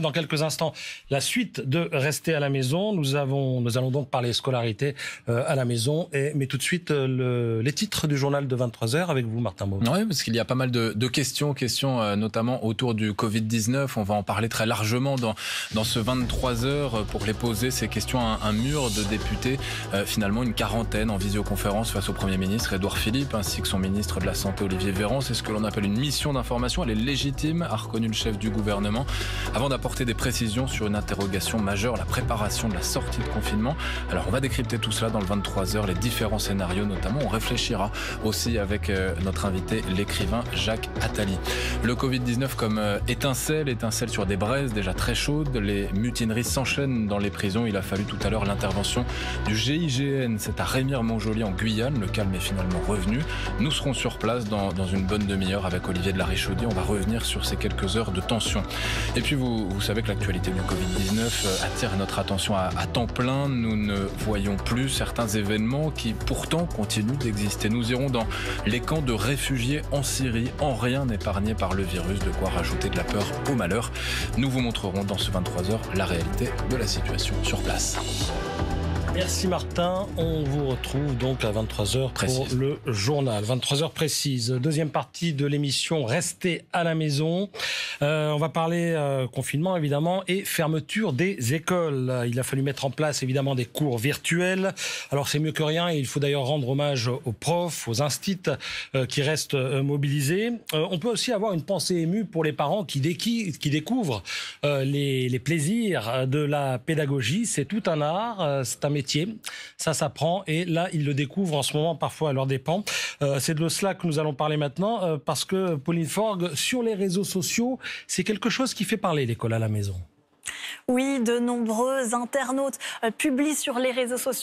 Dans quelques instants, la suite de Rester à la maison. Nous allons donc parler scolarité à la maison. Mais tout de suite, les titres du journal de 23h avec vous, Martin Baud. Oui, parce qu'il y a pas mal de questions notamment autour du Covid-19. On va en parler très largement dans ce 23h pour les poser, ces questions à un mur de députés. Finalement, une quarantaine en visioconférence face au Premier ministre Édouard Philippe, ainsi que son ministre de la Santé Olivier Véran. C'est ce que l'on appelle une mission d'information. Elle est légitime, a reconnu le chef du gouvernement. Avant d'apporter des précisions sur une interrogation majeure, la préparation de la sortie de confinement. Alors on va décrypter tout cela dans le 23h, les différents scénarios notamment. On réfléchira aussi avec notre invité, l'écrivain Jacques Attali. Le Covid-19 comme étincelle sur des braises déjà très chaudes. Les mutineries s'enchaînent dans les prisons. Il a fallu tout à l'heure l'intervention du GIGN. C'est à Remire-Montjoly en Guyane. Le calme est finalement revenu. Nous serons sur place dans une bonne demi-heure avec Olivier de la Richaudière. On va revenir sur ces quelques heures de tension. Et puis vous savez que l'actualité du Covid-19 attire notre attention à temps plein. Nous ne voyons plus certains événements qui pourtant continuent d'exister. Nous irons dans les camps de réfugiés en Syrie, en rien épargnés par le virus, de quoi rajouter de la peur au malheur. Nous vous montrerons dans ce 23h la réalité de la situation sur place. Merci Martin, on vous retrouve donc à 23h pour le journal. 23h précise, deuxième partie de l'émission Rester à la maison. On va parler confinement évidemment et fermeture des écoles. Il a fallu mettre en place évidemment des cours virtuels. Alors c'est mieux que rien et il faut d'ailleurs rendre hommage aux profs, aux instits qui restent mobilisés. On peut aussi avoir une pensée émue pour les parents qui découvrent les plaisirs de la pédagogie. C'est tout un art, c'est un métier. Ça s'apprend et là, ils le découvrent en ce moment, parfois à leurs dépens. C'est de cela que nous allons parler maintenant parce que Pauline Forgue, sur les réseaux sociaux, c'est quelque chose qui fait parler l'école à la maison. Oui, de nombreux internautes publient sur les réseaux sociaux